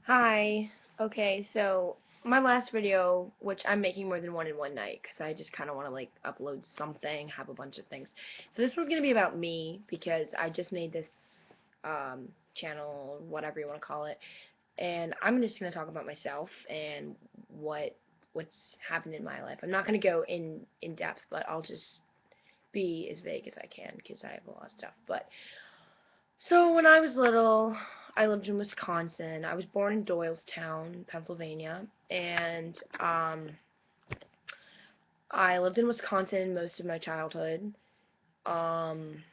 Hi. Okay, so my last video, which I'm making more than one in one night, because I just kind of want to like upload something, have a bunch of things. So this one's gonna be about me because I just made this channel, whatever you want to call it, and I'm just gonna talk about myself and what's happened in my life. I'm not gonna go in depth, but I'll just be as vague as I can because I have a lot of stuff. But so when I was little, I lived in Wisconsin. I was born in Doylestown, Pennsylvania, and I lived in Wisconsin most of my childhood. Um,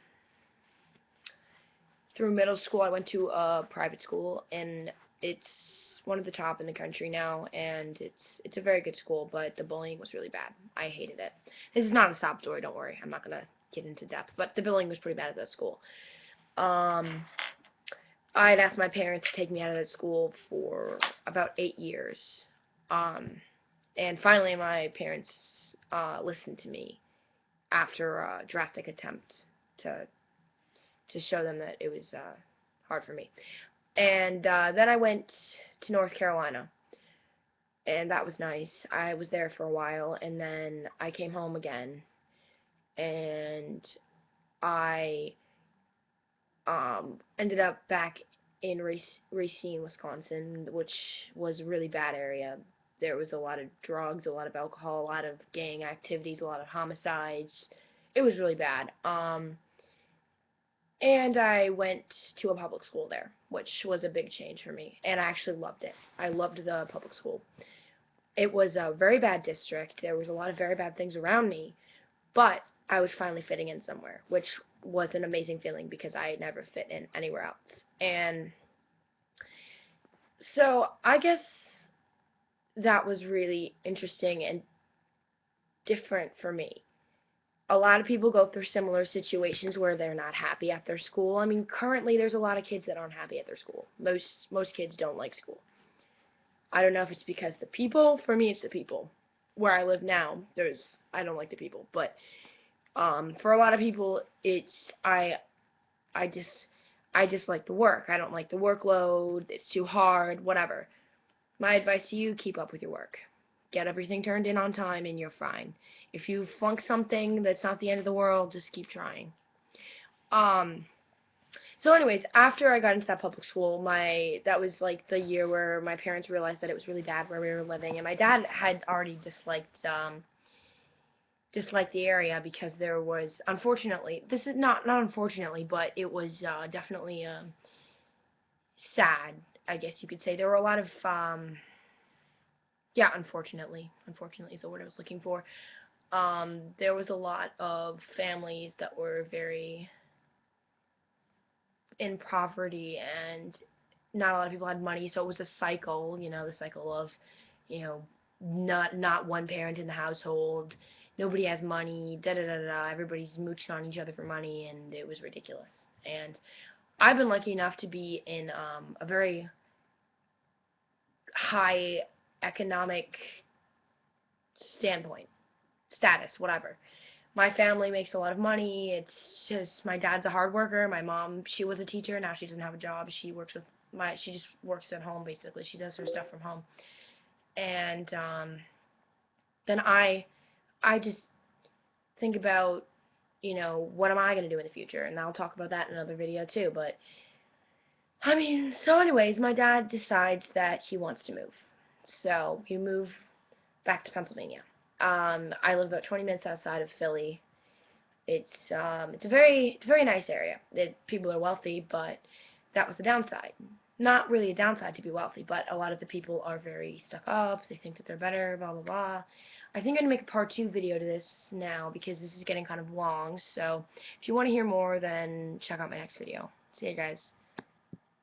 through middle school, I went to a private school, and it's one of the top in the country now, and it's a very good school, but the bullying was really bad. I hated it. This is not a sob story, don't worry. I'm not gonna get into depth, but the bullying was pretty bad at that school. Um, I had asked my parents to take me out of that school for about 8 years. Um, and finally, my parents listened to me after a drastic attempt to to show them that it was hard for me. And then I went to North Carolina, and that was nice. I was there for a while, and then I came home again, and I ended up back in Racine, Wisconsin, which was a really bad area. There was a lot of drugs, a lot of alcohol, a lot of gang activities, a lot of homicides. It was really bad. And I went to a public school there, which was a big change for me, and I actually loved it. I loved the public school. It was a very bad district. There was a lot of very bad things around me, but I was finally fitting in somewhere, which was an amazing feeling because I had never fit in anywhere else. And so I guess that was really interesting and different for me. A lot of people go through similar situations where they're not happy at their school. I mean, currently there's a lot of kids that aren't happy at their school. Most kids don't like school. I don't know if it's because the people. For me, it's the people. Where I live now, I don't like the people, but for a lot of people, it's I just I just like the work. I don't like the workload. It's too hard. Whatever. My advice to you: keep up with your work. Get everything turned in on time, and you're fine. If you flunk something, that's not the end of the world. Just keep trying. Um. So, anyways, after I got into that public school, my that was like the year where my parents realized that it was really bad where we were living, and my dad had already disliked the area because there was, unfortunately, this is not unfortunately, but it was definitely sad, I guess you could say. There were a lot of yeah, unfortunately is the word I was looking for. There was a lot of families that were very in poverty, and not a lot of people had money, so it was a cycle, the cycle of, you know, not one parent in the household, nobody has money, da da da da, everybody's mooching on each other for money, and it was ridiculous. And I've been lucky enough to be in a very high economic standpoint, status, whatever. My family makes a lot of money. It's just my dad's a hard worker. My mom, she was a teacher. Now she doesn't have a job. She just works at home basically. She does her stuff from home. And then I just think about, what am I going to do in the future? And I'll talk about that in another video too. But I mean, so anyways, my dad decides that he wants to move. So we move back to Pennsylvania. I live about 20 minutes outside of Philly. It's a very nice area. People are wealthy, but that was the downside. Not really a downside to be wealthy, but a lot of the people are very stuck up. They think that they're better, blah blah blah. I think I'm gonna make a part 2 video to this now because this is getting kind of long. So if you want to hear more, then check out my next video. See you guys.